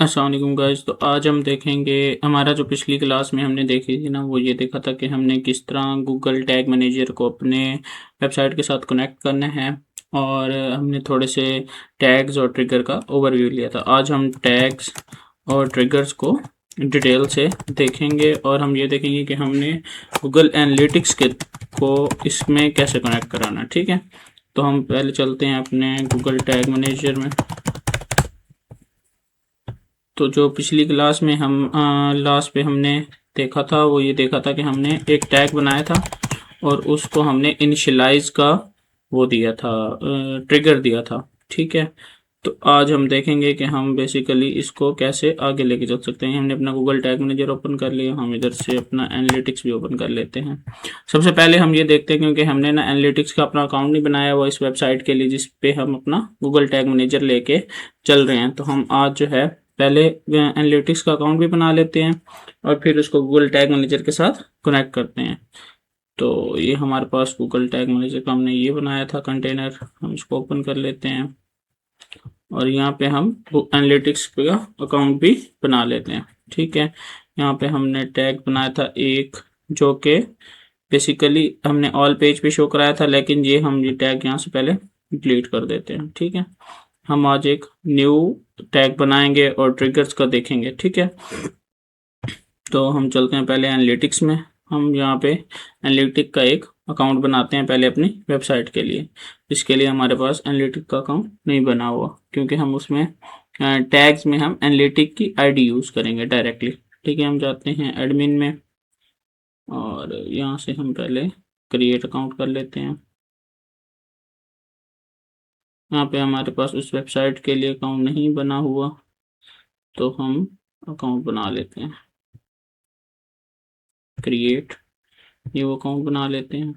अस्सलाम वालेकुम गाइस। तो आज हम देखेंगे हमारा जो पिछली क्लास में हमने देखी थी ना, वो ये देखा था कि हमने किस तरह गूगल टैग मैनेजर को अपने वेबसाइट के साथ कनेक्ट करना है। और हमने थोड़े से टैग्स और ट्रिगर का ओवरव्यू लिया था। आज हम टैग्स और ट्रिगर्स को डिटेल से देखेंगे और हम ये देखेंगे कि हमने गूगल एनालिटिक्स के को इसमें कैसे कनेक्ट कराना। ठीक है, तो हम पहले चलते हैं अपने गूगल टैग मैनेजर में। तो जो पिछली क्लास में हम लास्ट पे हमने देखा था, वो ये देखा था कि हमने एक टैग बनाया था और उसको हमने इनिशियलाइज का वो दिया था, ट्रिगर दिया था। ठीक है, तो आज हम देखेंगे कि हम बेसिकली इसको कैसे आगे लेके चल सकते हैं। हमने अपना गूगल टैग मैनेजर ओपन कर लिया, हम इधर से अपना एनालिटिक्स भी ओपन कर लेते हैं। सबसे पहले हम ये देखते हैं, क्योंकि हमने ना एनालिटिक्स का अपना अकाउंट नहीं बनाया हुआ इस वेबसाइट के लिए जिस पे हम अपना गूगल टैग मैनेजर लेके चल रहे हैं। तो हम आज जो है पहले एनालिटिक्स का अकाउंट भी बना लेते हैं और फिर उसको गूगल टैग मैनेजर के साथ कनेक्ट करते हैं। तो ये हमारे पास गूगल टैग मैनेजर का हमने ये बनाया था कंटेनर, हम इसको ओपन कर लेते हैं और यहाँ पे हम एनालिटिक्स का अकाउंट भी बना लेते हैं। ठीक है, यहाँ पे हमने टैग बनाया था एक, जो कि बेसिकली हमने ऑल पेज पे शो कराया था, लेकिन ये टैग यहाँ से पहले डिलीट कर देते हैं। ठीक है, हम आज एक न्यू टैग बनाएंगे और ट्रिगर्स का देखेंगे। ठीक है, तो हम चलते हैं पहले एनालिटिक्स में। हम यहाँ पे एनालिटिक का एक अकाउंट बनाते हैं पहले अपनी वेबसाइट के लिए। इसके लिए हमारे पास एनालिटिक का अकाउंट नहीं बना हुआ, क्योंकि हम उसमें टैग्स में हम एनालिटिक की आईडी यूज़ करेंगे डायरेक्टली। ठीक है, हम जाते हैं एडमिन में और यहाँ से हम पहले क्रिएट अकाउंट कर लेते हैं। यहाँ पे हमारे पास उस वेबसाइट के लिए अकाउंट नहीं बना हुआ, तो हम अकाउंट बना लेते हैं, क्रिएट न्यू अकाउंट बना लेते हैं।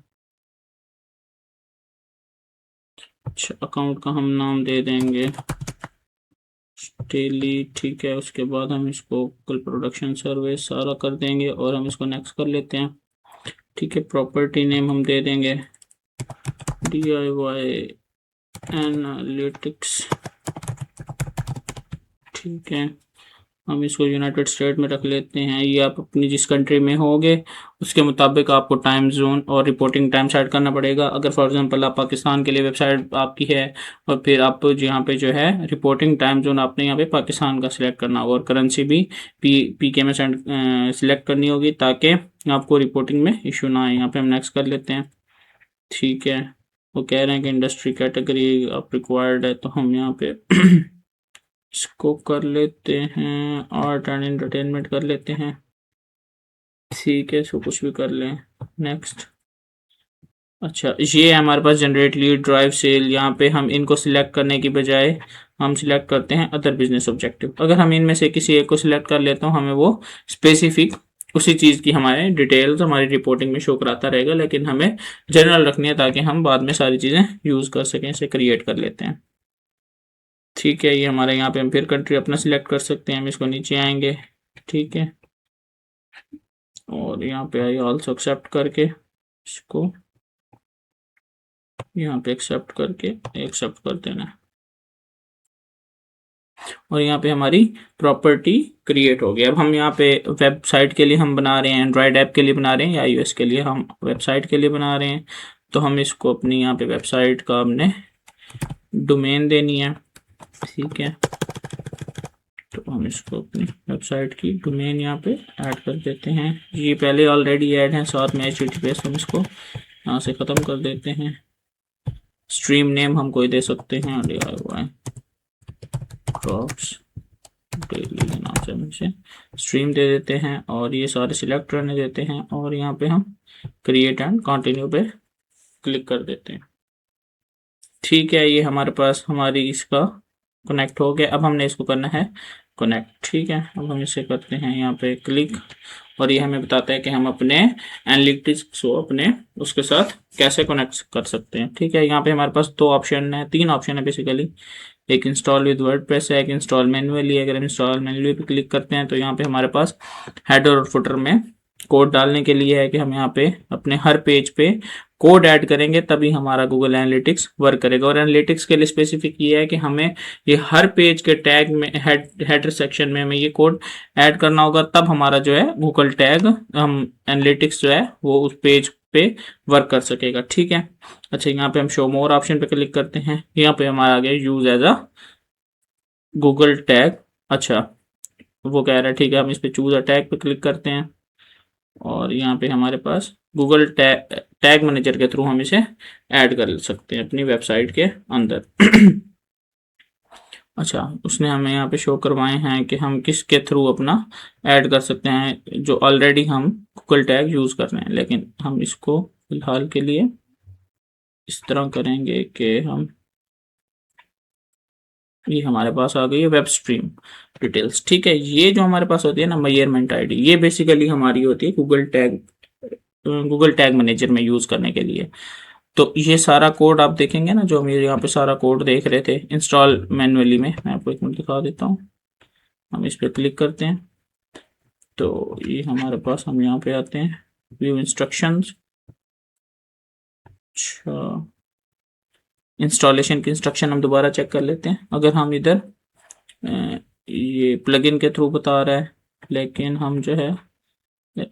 अच्छा, अकाउंट का हम नाम दे देंगे डेली। ठीक है, उसके बाद हम इसको गूगल प्रोडक्शन सर्विस सारा कर देंगे और हम इसको नेक्स्ट कर लेते हैं। ठीक है, प्रॉपर्टी नेम हम दे देंगे DIY एनालिटिक्स। ठीक है, हम इसको यूनाइटेड स्टेट में रख लेते हैं। ये आप अपनी जिस कंट्री में होगे उसके मुताबिक आपको टाइम जोन और रिपोर्टिंग टाइम सेट करना पड़ेगा। अगर फॉर एग्जांपल आप पाकिस्तान के लिए वेबसाइट आपकी है और फिर आप यहाँ पे जो है रिपोर्टिंग टाइम जोन आपने यहाँ पे पाकिस्तान का सिलेक्ट करना होगा और करेंसी भी PK में सिलेक्ट करनी होगी, ताकि आपको रिपोर्टिंग में इशू ना आए। यहाँ पे हम नेक्स्ट कर लेते हैं। ठीक है, वो कह रहे हैं कि इंडस्ट्री कैटेगरी आप रिक्वायर्ड है, तो हम यहाँ पे इसको कर लेते हैं, आर्ट एंड एंटरटेनमेंट कर लेते हैं। ठीक है, इसको कुछ भी कर लें। नेक्स्ट। अच्छा, ये है हमारे पास जनरेट लीड, ड्राइव सेल। यहाँ पे हम इनको सिलेक्ट करने की बजाय हम सिलेक्ट करते हैं अदर बिजनेस ऑब्जेक्टिव। अगर हम इनमें से किसी एक को सिलेक्ट कर लेते हो, हमें वो स्पेसिफिक उसी चीज़ की हमारे डिटेल्स हमारी रिपोर्टिंग में शो कराता रहेगा, लेकिन हमें जनरल रखनी है ताकि हम बाद में सारी चीज़ें यूज़ कर सकें। इसे क्रिएट कर लेते हैं। ठीक है, ये हमारे यहाँ पे हम फिर कंट्री अपना सिलेक्ट कर सकते हैं। हम इसको नीचे आएंगे। ठीक है, और यहाँ पे आई ऑल्सो एक्सेप्ट करके इसको यहाँ पे एक्सेप्ट करके एक्सेप्ट कर देना। और यहाँ पे हमारी प्रॉपर्टी क्रिएट हो गई। अब हम यहाँ पे वेबसाइट के लिए हम बना रहे हैं, एंड्रॉयड ऐप के लिए बना रहे हैं या iOS के लिए, हम वेबसाइट के लिए बना रहे हैं। तो हम इसको अपनी यहाँ पे वेबसाइट का हमने डोमेन देनी है। ठीक है, तो हम इसको अपनी वेबसाइट की डोमेन यहाँ पे ऐड कर देते हैं। ये पहले ऑलरेडी ऐड है साथ में HTTPS, हम इसको यहाँ से ख़त्म कर देते हैं। स्ट्रीम नेम हम कोई दे सकते हैं, DIY ड्रॉप्स डेली के नाम से हम इसे स्ट्रीम दे देते हैं और ये सारे सिलेक्ट रहने देते हैं और यहाँ पे हम क्रिएट एंड कंटिन्यू पे क्लिक कर देते हैं। ठीक है, ये हमारे पास हमारी इसका कनेक्ट हो गया। अब हमने इसको करना है कनेक्ट। ठीक है, अब हम इसे करते हैं यहाँ पे क्लिक और ये हमें बताता है कि हम अपने एनालिटिक्स को अपने उसके साथ कैसे कनेक्ट कर सकते हैं। ठीक है, यहाँ पे हमारे पास दो ऑप्शन है, तीन ऑप्शन है बेसिकली। एक इंस्टॉल विद वर्डप्रेस है, एक इंस्टॉल मैन्युअली है। अगर हम इंस्टॉल मैन्युअली पे क्लिक करते हैं तो यहाँ पे हमारे पास हेडर और फुटर में कोड डालने के लिए है कि हम यहाँ पे अपने हर पेज पे कोड ऐड करेंगे, तभी हमारा गूगल एनालिटिक्स वर्क करेगा। और एनालिटिक्स के लिए स्पेसिफिक ये है कि हमें ये हर पेज के टैग में हेडर सेक्शन में हमें ये कोड ऐड करना होगा, तब हमारा जो है गूगल टैग हम एनालिटिक्स जो है वो उस पेज पे वर्क कर सकेगा। ठीक है। अच्छा, यहाँ पे हम शो मोर ऑप्शन पे क्लिक करते हैं। यहाँ पे हमारा आ गया use as a Google tag. अच्छा, वो कह रहा है ठीक है, हम इस पे चूज अ टैग पे क्लिक करते हैं और यहाँ पे हमारे पास गूगल टैग मैनेजर के थ्रू हम इसे ऐड कर सकते हैं अपनी वेबसाइट के अंदर। अच्छा, उसने हमें यहाँ पे शो करवाए हैं कि हम किसके थ्रू अपना ऐड कर सकते हैं, जो ऑलरेडी हम गूगल टैग यूज़ कर रहे हैं। लेकिन हम इसको फिलहाल के लिए इस तरह करेंगे कि हम, ये हमारे पास आ गई है वेब स्ट्रीम डिटेल्स। ठीक है, ये जो हमारे पास होती है ना मेजरमेंट आईडी, ये बेसिकली हमारी होती है गूगल टैग मैनेजर में यूज़ करने के लिए। तो ये सारा कोड आप देखेंगे ना, जो हम यहाँ पे सारा कोड देख रहे थे इंस्टॉल मैनुअली में, मैं आपको एक मिनट दिखा देता हूँ। हम इस पर क्लिक करते हैं तो ये हमारे पास, हम यहाँ पे आते हैं व्यू इंस्ट्रक्शंस। अच्छा, इंस्टॉलेशन की इंस्ट्रक्शन हम दोबारा चेक कर लेते हैं। अगर हम इधर ये प्लगइन के थ्रू बता रहा है, लेकिन हम जो है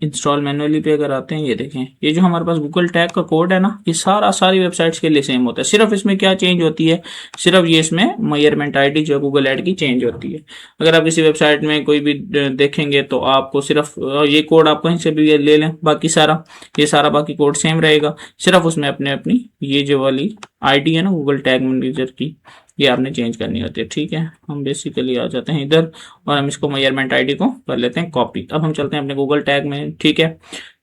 इंस्टॉल मैनुअली पे अगर आते हैं, ये देखें, ये जो हमारे पास गूगल टैग का कोड है ना, ये सारी वेबसाइट्स के लिए सेम होता है। सिर्फ इसमें क्या चेंज होती है, सिर्फ ये इसमें मेजरमेंट आईडी जो गूगल ऐड की चेंज होती है। अगर आप किसी वेबसाइट में कोई भी देखेंगे तो आपको सिर्फ ये कोड आप कहीं से भी ले लें, बाकी सारा ये सारा बाकी कोड सेम रहेगा। सिर्फ उसमें अपने अपनी ये जो वाली आईडी है ना गूगल टैग मैनेजर की, ये आपने चेंज करनी होती है। ठीक है, हम बेसिकली आ जाते हैं इधर और हम इसको मेजरमेंट आईडी को कर लेते हैं कॉपी। अब हम चलते हैं अपने गूगल टैग में। ठीक है,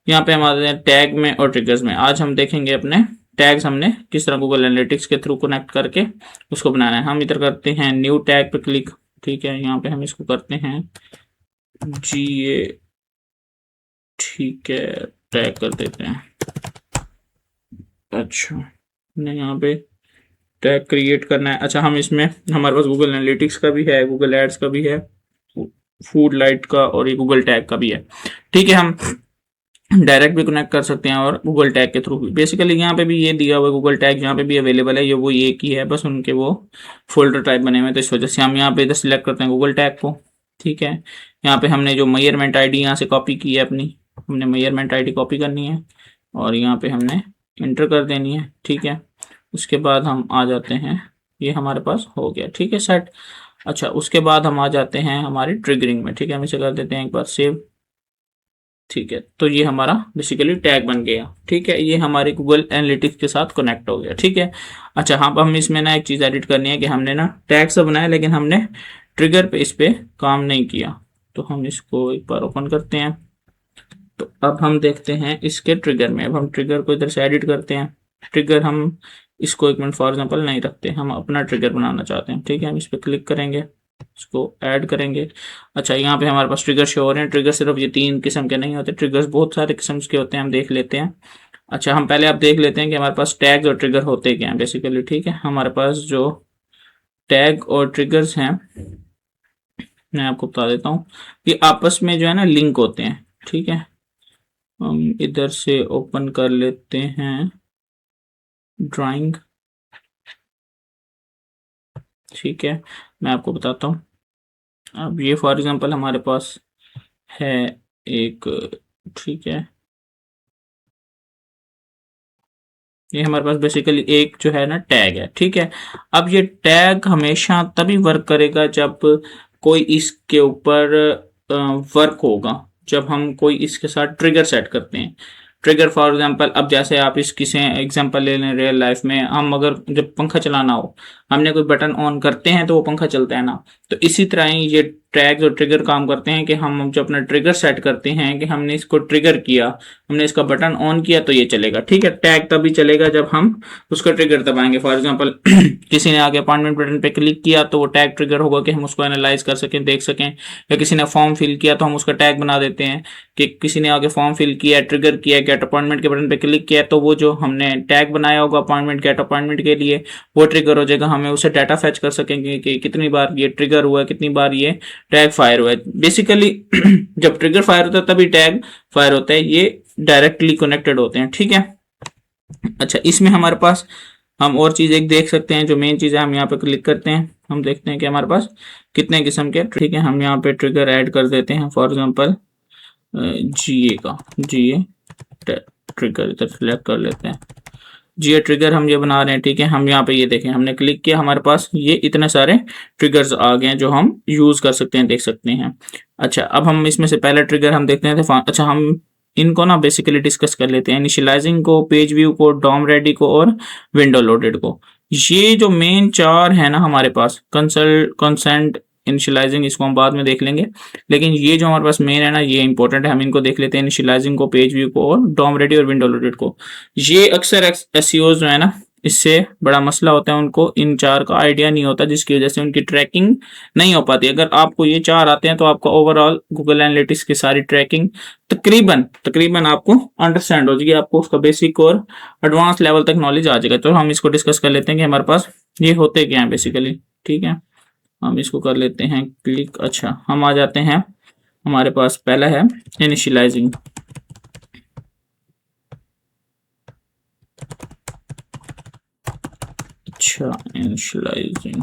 यहाँ पे हम आते हैं टैग में और ट्रिगर्स में। आज हम देखेंगे अपने टैग्स हमने किस तरह गूगल एनालिटिक्स के थ्रू कनेक्ट करके उसको बनाना है। हम इधर करते हैं न्यू टैग पे क्लिक। ठीक है, यहाँ पे हम इसको करते हैं GA। ठीक है, टैग कर देते हैं। अच्छा, हमने यहाँ पे टैग क्रिएट करना है। अच्छा, हम इसमें, हमारे पास गूगल एनालिटिक्स का भी है, गूगल एड्स का भी है, फूड लाइट का और ये गूगल टैग का भी है। ठीक है, हम डायरेक्ट भी कनेक्ट कर सकते हैं और गूगल टैग के थ्रू भी। बेसिकली यहाँ पे भी ये दिया हुआ है गूगल टैग, यहाँ पे भी अवेलेबल है, ये वो एक ही है, बस उनके वो फोल्डर टाइप बने हुए हैं, तो इस वजह से हम यहाँ पे इधर सिलेक्ट करते हैं गूगल टैग को। ठीक है, यहाँ पे हमने जो मेजरमेंट आईडी यहाँ से कॉपी की है अपनी, हमने मेजरमेंट आईडी कॉपी करनी है और यहाँ पे हमने इंटर कर देनी है। ठीक है, उसके बाद हम आ जाते हैं, ये हमारे पास हो गया। ठीक है, सेट। अच्छा, उसके बाद हम आ जाते हैं हमारी ट्रिगरिंग में। ठीक है, हम इसे कर देते हैं एक बार सेव। ठीक है, तो ये हमारा बेसिकली टैग बन गया। ठीक है, ये हमारे गूगल एनालिटिक्स के साथ कनेक्ट हो गया। ठीक है। अच्छा, हाँ, हम इसमें ना एक चीज़ एडिट करनी है कि हमने ना टैग से बनाया, लेकिन हमने ट्रिगर पे इस पे काम नहीं किया। तो हम इसको एक बार ओपन करते हैं। तो अब हम देखते हैं इसके ट्रिगर में। अब हम ट्रिगर को इधर से एडिट करते हैं। ट्रिगर हम इसको एक मिनट फॉर एग्जांपल नहीं रखते, हम अपना ट्रिगर बनाना चाहते हैं। ठीक है, हम इस पर क्लिक करेंगे, इसको ऐड करेंगे। अच्छा, यहाँ पे हमारे पास ट्रिगर शो हो रहे हैं। ट्रिगर सिर्फ ये 3 किस्म के नहीं होते, ट्रिगर्स बहुत सारे किस्म के होते हैं, हम देख लेते हैं। अच्छा, हम पहले आप देख लेते हैं कि हमारे पास टैग और ट्रिगर होते क्या हैं बेसिकली। ठीक है, हमारे पास जो टैग और ट्रिगर्स हैं, मैं आपको बता देता हूँ, ये आपस में जो है ना लिंक होते हैं। ठीक है, हम इधर से ओपन कर लेते हैं ड्राइंग। ठीक है, मैं आपको बताता हूँ। अब ये फॉर एग्जांपल हमारे पास है एक, ठीक है, ये हमारे पास बेसिकली एक जो है ना टैग है। ठीक है, अब ये टैग हमेशा तभी वर्क करेगा जब कोई इसके ऊपर वर्क होगा, जब हम कोई इसके साथ ट्रिगर सेट करते हैं। ट्रिगर फॉर एग्जांपल, अब जैसे आप इस किसी एग्जांपल ले लें रियल लाइफ में, हम अगर जब पंखा चलाना हो, हमने कोई बटन ऑन करते हैं तो वो पंखा चलता है ना, तो इसी तरह ही ये टैग्स और ट्रिगर काम करते हैं कि हम जो अपना ट्रिगर सेट करते हैं कि हमने इसको ट्रिगर किया, हमने इसका बटन ऑन किया तो ये चलेगा। ठीक है, टैग तभी चलेगा जब हम उसका ट्रिगर दबाएंगे। फॉर एग्जांपल किसी ने आगे अपॉइंटमेंट बटन पे क्लिक किया तो वो टैग ट्रिगर होगा कि हम उसको एनालाइज कर सकें, देख सकें। या किसी ने फॉर्म फिल किया तो हम उसका टैग बना देते हैं कि किसी ने आगे फॉर्म फिल किया, ट्रिगर किया, गेट अपॉइंटमेंट के बटन पे क्लिक किया, तो वो जो हमने टैग बनाया होगा अपॉइंटमेंट गेट अपॉइंटमेंट के लिए, वो ट्रिगर हो जाएगा। हम हमें उसे डाटा फैच कर सकेंगे कि कितनी बार ये ट्रिगर हुआ है, कितनी बार ये टैग फायर हुआ है। बेसिकली जब ट्रिगर फायर होता है तभी टैग फायर होता है, ये डायरेक्टली कनेक्टेड होते हैं, ठीक है। अच्छा, इसमें हमारे पास हम और चीज एक देख सकते हैं, जो मेन चीज है, हम यहाँ पे क्लिक करते हैं, हम देखते हैं कि हमारे पास कितने किस्म के, ठीक है। हम यहाँ पे ट्रिगर ऐड कर देते हैं, फॉर एग्जांपल जीए का, जीए ट्रिगर इधर सिलेक्ट कर लेते हैं, जीए ट्रिगर हम ये बना रहे हैं, ठीक है। हम यहाँ पे ये देखें, हमने क्लिक किया, हमारे पास ये इतने सारे ट्रिगर्स आ गए हैं जो हम यूज कर सकते हैं, देख सकते हैं। अच्छा, अब हम इसमें से पहला ट्रिगर हम देखते हैं। अच्छा, हम इनको ना बेसिकली डिस्कस कर लेते हैं, इनिशियलाइजिंग को, पेज व्यू को, डॉम रेडी को और विंडो लोडेड को। ये जो मेन चार है ना हमारे पास, कंसेंट, इनिशियलाइजिंग, इसको हम बाद में देख लेंगे, लेकिन ये जो हमारे पास मेन है ना, ये इंपॉर्टेंट है, हम इनको देख लेते हैं, इनिशियलाइजिंग को, पेज व्यू को और डॉम रेडी और विंडो लोडेड को। ये अक्सर एसईओ जो है ना, इससे बड़ा मसला होता है, उनको इन चार का आइडिया नहीं होता, जिसकी वजह से उनकी ट्रैकिंग नहीं हो पाती। अगर आपको ये चार आते हैं तो आपका ओवरऑल गूगल एनालिटिक्स की सारी ट्रैकिंग तकरीबन आपको अंडरस्टैंड हो जाएगी, आपको उसका बेसिक और एडवांस लेवल तक नॉलेज आ जाएगा। तो हम इसको डिस्कस कर लेते हैं कि हमारे पास ये होते क्या है बेसिकली, ठीक है। हम इसको कर लेते हैं क्लिक। अच्छा, हम आ जाते हैं, हमारे पास पहला है इनिशियलाइजिंग। अच्छा, इनिशियलाइजिंग,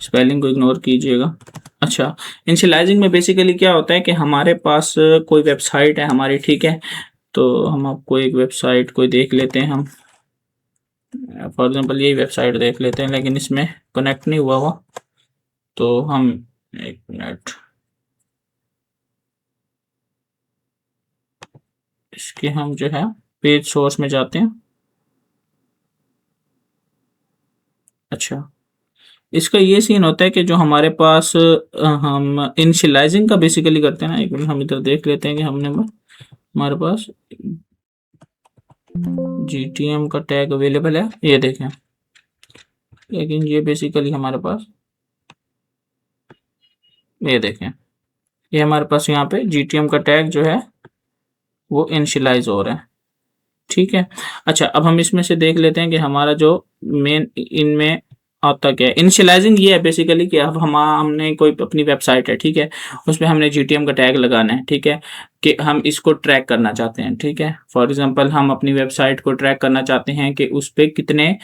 स्पेलिंग को इग्नोर कीजिएगा। अच्छा, इनिशियलाइजिंग में बेसिकली क्या होता है कि हमारे पास कोई वेबसाइट है हमारी, ठीक है। तो हम आपको एक वेबसाइट कोई देख लेते हैं, हम फॉर एग्जांपल यही वेबसाइट देख लेते हैं, लेकिन इसमें कनेक्ट नहीं हुआ, तो हम एक मिनट, इसके हम जो है पेज सोर्स में जाते हैं। अच्छा, इसका ये सीन होता है कि जो हमारे पास हम इनिशियलाइजिंग का बेसिकली करते हैं ना, एक मिनट हम इधर देख लेते हैं कि हमने हमारे पास GTM का टैग अवेलेबल है, ये देखें, लेकिन ये बेसिकली हमारे पास, ये देखें, ये हमारे पास यहाँ पे GTM का टैग जो है वो इनिशियलाइज हो रहा है, ठीक है। अच्छा, अब हम इसमें से देख लेते हैं कि हमारा जो मेन इनमें आता क्या है। इनिशियलाइजिंग ये है बेसिकली कि अब हमने कोई अपनी वेबसाइट है, ठीक है, उसमें हमने GTM का टैग लगाना है, ठीक है, कि हम इसको ट्रैक करना चाहते हैं, ठीक है। फॉर एग्जांपल हम अपनी वेबसाइट को ट्रैक करना चाहते हैं कि उस पर कितने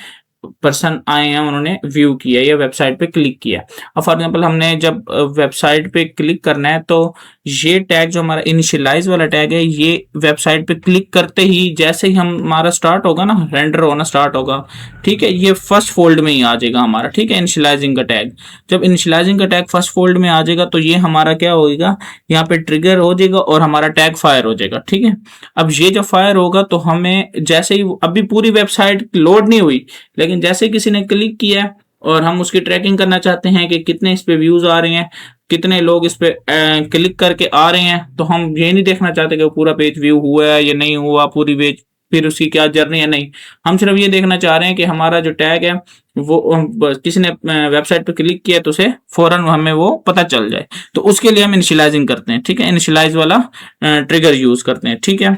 पर्सन आए हैं, उन्होंने व्यू किया या वेबसाइट पे क्लिक किया। अब फॉर एग्जांपल हमने जब वेबसाइट पे क्लिक करना है, तो ये टैग जो हमारा इनिशियलाइज वाला टैग है, ये वेबसाइट पे क्लिक करते ही जैसे ही हमारा स्टार्ट होगा ना, रेंडर होना स्टार्ट होगा, ठीक है, ये फर्स्ट फोल्ड में ही आ जाएगा हमारा, ठीक है, इनिशियलाइजिंग का टैग। जब इनिशियलाइजिंग का टैग फर्स्ट फोल्ड में आ जाएगा तो ये हमारा क्या होगा, यहाँ पे ट्रिगर हो जाएगा और हमारा टैग फायर हो जाएगा, ठीक है। अब ये जब फायर होगा तो हमें जैसे ही, अभी पूरी वेबसाइट लोड नहीं हुई, लेकिन जैसे किसी ने क्लिक किया और हम उसकी ट्रैकिंग करना चाहते हैं कि कितने इस पे व्यूज आ रहे हैं, कितने लोग इस पे क्लिक करके आ रहे हैं, तो हम ये नहीं देखना चाहते कि वो पूरा पेज व्यू हुआ है या नहीं हुआ, पूरी पेज फिर उसकी क्या जर्नी है, नहीं, हम सिर्फ ये देखना चाह रहे हैं कि हमारा जो टैग है वो किसी ने वेबसाइट पे क्लिक किया तो उसे फौरन हमें वो पता चल जाए। तो उसके लिए हम इनिशियलाइजिंग करते हैं, ठीक है, इनिशियलाइज वाला ट्रिगर यूज करते हैं, ठीक है।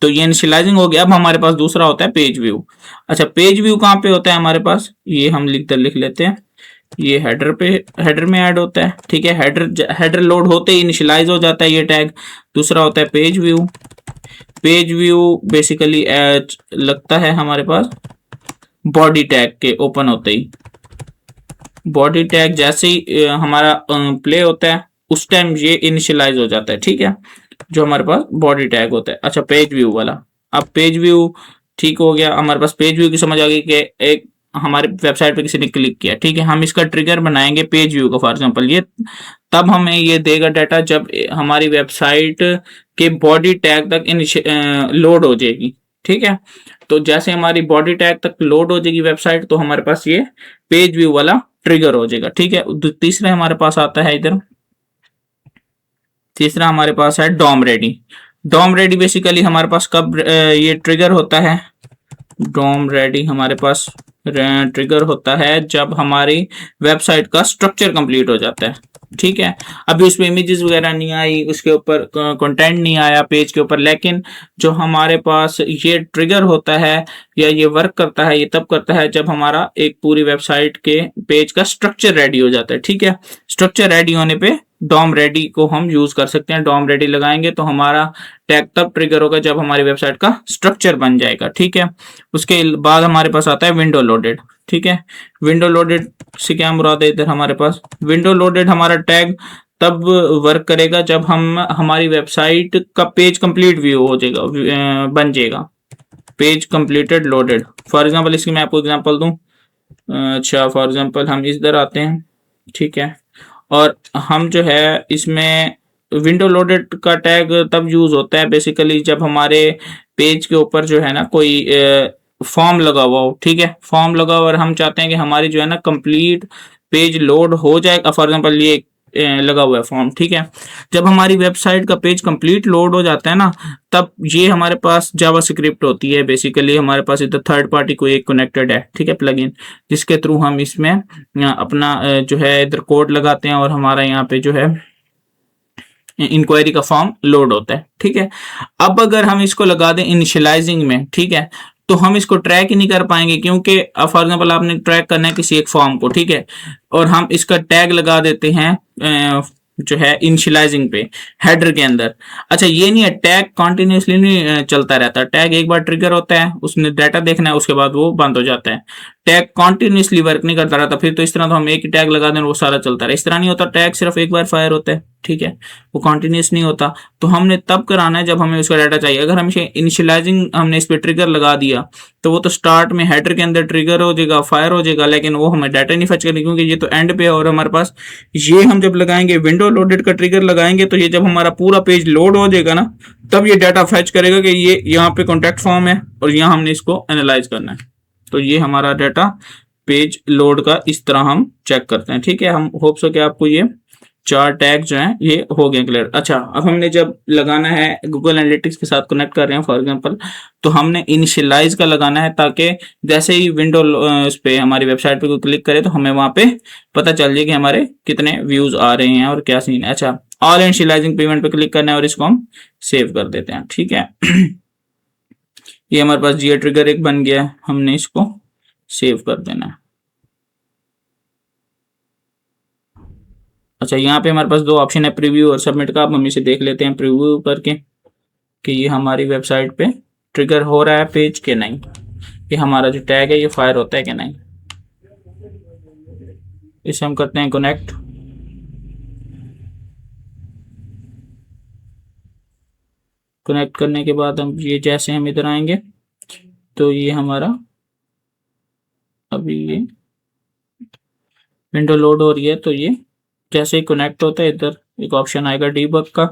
तो ये इनिशियलाइजिंग हो गया। अब हमारे पास दूसरा होता है पेज व्यू। अच्छा, पेज व्यू कहाँ पे होता है हमारे पास, ये हम लिख लेते हैं, ये हेडर में ऐड होता है, ठीक है। हेडर लोड होते ही इनिशियलाइज हो जाता है ये टैग। दूसरा होता है page view. Page view basically लगता है हमारे पास बॉडी टैग के ओपन होते ही। बॉडी टैग जैसे ही हमारा प्ले होता है उस टाइम ये इनिशियलाइज हो जाता है, ठीक है, जो हमारे पास बॉडी टैग होता है। अच्छा, पेज व्यू वाला, अब पेज व्यू ठीक हो गया, हमारे पास पेज व्यू की समझ आ गई कि एक हमारे वेबसाइट पे किसी ने क्लिक किया, ठीक है, हम इसका ट्रिगर बनाएंगे पेज व्यू का, फॉर एग्जांपल ये तब हमें ये देगा डाटा जब हमारी वेबसाइट के बॉडी टैग तक लोड हो जाएगी, ठीक है। तो जैसे हमारी बॉडी टैग तक लोड हो जाएगी वेबसाइट, तो हमारे पास ये पेज व्यू वाला ट्रिगर हो जाएगा, ठीक है। तीसरा हमारे पास आता है इधर, तीसरा हमारे पास है DOM ready. DOM ready basically हमारे पास कब ये ट्रिगर होता है, डॉम रेडी हमारे पास ट्रिगर होता है जब हमारी वेबसाइट का स्ट्रक्चर कंप्लीट हो जाता है। ठीक है। अभी उसमें इमेजेस वगैरह नहीं आई, उसके ऊपर कंटेंट नहीं आया पेज के ऊपर, लेकिन जो हमारे पास ये ट्रिगर होता है या ये वर्क करता है, ये तब करता है जब हमारा एक पूरी वेबसाइट के पेज का स्ट्रक्चर रेडी हो जाता है। ठीक है, स्ट्रक्चर रेडी होने पे डॉम रेडी को हम यूज कर सकते हैं। डॉम रेडी लगाएंगे तो हमारा टैग तब ट्रिगर होगा जब हमारी वेबसाइट का स्ट्रक्चर बन जाएगा। ठीक है, उसके बाद हमारे पास आता है विंडो लोडेड। ठीक है, विंडो लोडेड से क्या मुराद है, इधर हमारे पास विंडो लोडेड हमारा टैग तब वर्क करेगा जब हम हमारी वेबसाइट का पेज कंप्लीट व्यू हो जाएगा, बन जाएगा, page completed loaded. For example इसकी मैं आपको एग्जांपल दूं। अच्छा, फॉर एग्जांपल हम इधर आते हैं। ठीक है, और हम जो है इसमें विंडो लोडेड का टैग तब यूज होता है बेसिकली जब हमारे पेज के ऊपर जो है ना कोई फॉर्म लगा हुआ हो। ठीक है, फॉर्म लगा हुआ और हम चाहते हैं कि हमारी जो है ना कंप्लीट पेज लोड हो जाए। फॉर एग्जांपल ये लगा हुआ है फॉर्म। ठीक है, जब हमारी वेबसाइट का पेज कंप्लीट लोड हो जाता है ना, तब ये हमारे पास जावास्क्रिप्ट होती है। बेसिकली हमारे पास इधर थर्ड पार्टी कोई एक कनेक्टेड है। ठीक है, प्लगइन, जिसके थ्रू हम इसमें अपना जो है इधर कोड लगाते हैं और हमारा यहाँ पे जो है इंक्वायरी का फॉर्म लोड होता है। ठीक है, अब अगर हम इसको लगा दें इनिशियलाइजिंग में, ठीक है, तो हम इसको ट्रैक ही नहीं कर पाएंगे, क्योंकि फॉर एग्जांपल आपने ट्रैक करना है किसी एक फॉर्म को। ठीक है, और हम इसका टैग लगा देते हैं जो है इनिशियलाइजिंग पे हेडर के अंदर। अच्छा, ये नहीं है, टैग कॉन्टिन्यूसली नहीं चलता रहता। टैग एक बार ट्रिगर होता है, उसने डाटा देखना है, उसके बाद वो बंद हो जाता है। टैग कॉन्टिन्यूसली वर्क नहीं करता रहता। फिर तो इस तरह तो हम एक ही टैग लगा दें वो सारा चलता रहा। इस तरह नहीं होता, टैग सिर्फ एक बार फायर होता है। ठीक है, वो कॉन्टिन्यूस नहीं होता। तो हमने तब कराना है जब हमें उसका डाटा चाहिए। अगर हम इसे इनिशियलाइजिंग हमने इस पर ट्रिगर लगा दिया तो वो तो स्टार्ट में हेडर के अंदर ट्रिगर हो जाएगा, फायर हो जाएगा, लेकिन वो हमें डाटा नहीं फच करेगी, क्योंकि ये तो एंड पे है। और हमारे पास ये हम जब लगाएंगे विंडो लोडेड का ट्रिगर लगाएंगे तो ये जब हमारा पूरा पेज लोड हो जाएगा ना, तब ये डाटा फैच करेगा कि ये यहाँ पे कॉन्टैक्ट फॉर्म है और यहाँ हमने इसको एनालाइज करना है। तो ये हमारा डाटा पेज लोड का इस तरह हम चेक करते हैं। ठीक है, हम होप सो कि आपको ये चार टैग जो हैं ये हो गए क्लियर। अच्छा, अब हमने जब लगाना है गूगल एनालिटिक्स के साथ कनेक्ट कर रहे हैं फॉर एग्जांपल, तो हमने इनिशियलाइज का लगाना है, ताकि जैसे ही विंडो इस पे हमारी वेबसाइट पे कोई क्लिक करे तो हमें वहां पे पता चल जाए कि हमारे कितने व्यूज आ रहे हैं और क्या सीन है। अच्छा, ऑल इनिशियलाइजिंग पेमेंट पे क्लिक करना है और इसको हम सेव कर देते हैं। ठीक है, ये हमारे पास जीए ट्रिगर एक बन गया है, हमने इसको सेव कर देना है। अच्छा, यहाँ पे हमारे पास दो ऑप्शन है, प्रीव्यू और सबमिट का। अब हम इसे देख लेते हैं प्रीव्यू करके कि ये हमारी वेबसाइट पे ट्रिगर हो रहा है पेज के नहीं, कि हमारा जो टैग है ये फायर होता है कि नहीं। इसे हम करते हैं कनेक्ट। कनेक्ट करने के बाद हम ये जैसे हम इधर आएंगे तो ये हमारा अभी ये विंडो लोड हो रही है। तो ये जैसे ही कनेक्ट होता है इधर एक ऑप्शन आएगा डीबग का।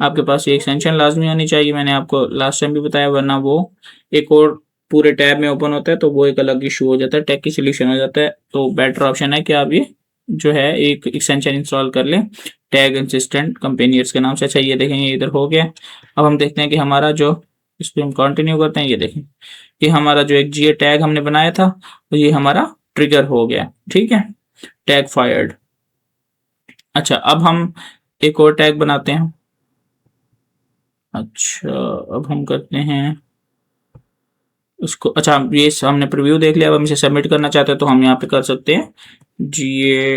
आपके पास ये एक्सटेंशन लाजमी होनी चाहिए, मैंने आपको लास्ट टाइम भी बताया, वरना वो एक और पूरे टैब में ओपन होता है तो वो एक अलग इशू हो जाता है, टैग की सोल्यूशन हो जाता है। तो बेटर ऑप्शन है कि आप ये जो है एक एक्सटेंशन इंस्टॉल कर लें टैग असिस्टेंट कंपेनियर्स के नाम से। अच्छा, ये देखें, ये इधर हो गया। अब हम देखते हैं कि हमारा जो, इस पर हम कंटिन्यू करते हैं। ये देखें कि हमारा जो एक जीए टैग हमने बनाया था तो ये हमारा ट्रिगर हो गया। ठीक है, टैग फायर्ड। अच्छा, अब हम एक और टैग बनाते हैं। अच्छा, अब हम करते हैं उसको। अच्छा, ये हमने प्रीव्यू देख लिया। अब हम इसे सबमिट करना चाहते हैं तो हम यहाँ पे कर सकते हैं जीए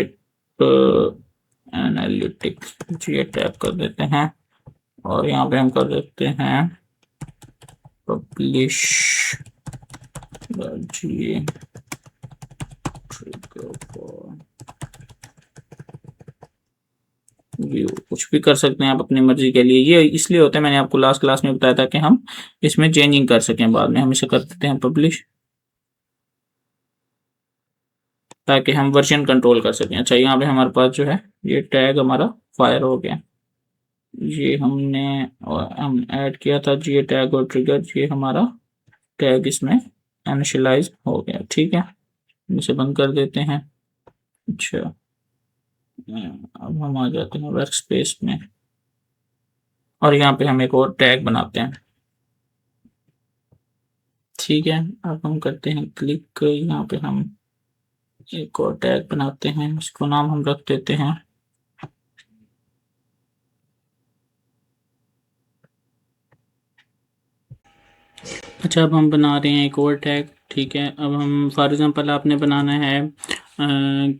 एनालिटिक्स, जीए टैग कर देते हैं और यहाँ पे हम कर देते हैं पब्लिश जीए व्यू। कुछ भी कर सकते हैं आप अपनी मर्जी के लिए। ये इसलिए होता है, मैंने आपको लास्ट क्लास में बताया था कि हम इसमें चेंजिंग कर सकें बाद में। हम इसे कर देते हैं पब्लिश ताकि हम वर्जन कंट्रोल कर सकें। अच्छा, यहाँ पे हमारे पास जो है ये टैग हमारा फायर हो गया। ये हम ऐड किया था ये टैग और ट्रिगर, ये हमारा टैग इसमें इनिशियलाइज हो गया। ठीक है, इसे बंद कर देते हैं। अच्छा, अब हम आ जाते हैं वर्क स्पेस में और यहाँ पे हम एक और टैग बनाते हैं। ठीक है, अब हम करते हैं क्लिक, यहाँ पे हम एक और टैग बनाते हैं, इसको नाम हम रख देते हैं अच्छा, अब हम बना रहे हैं एक और टैग। ठीक है, अब हम फॉर एग्जांपल आपने बनाना है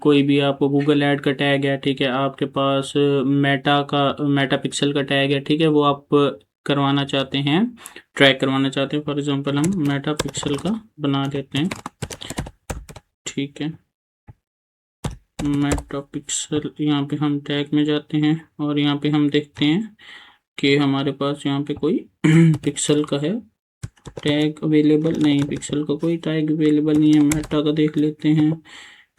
कोई भी आपको गूगल ऐड का टैग है। ठीक है, आपके पास मेटा पिक्सल का टैग है। ठीक है, वो आप करवाना चाहते हैं, ट्रैक करवाना चाहते हैं। फॉर एग्जांपल हम मेटा पिक्सल का बना देते हैं। ठीक है, मेटा पिक्सल, यहाँ पे हम टैग में जाते हैं और यहाँ पे हम देखते हैं कि हमारे पास यहाँ पे कोई पिक्सल का है टैग अवेलेबल नहीं। पिक्सल का कोई टैग अवेलेबल नहीं है। मेटा का देख लेते हैं,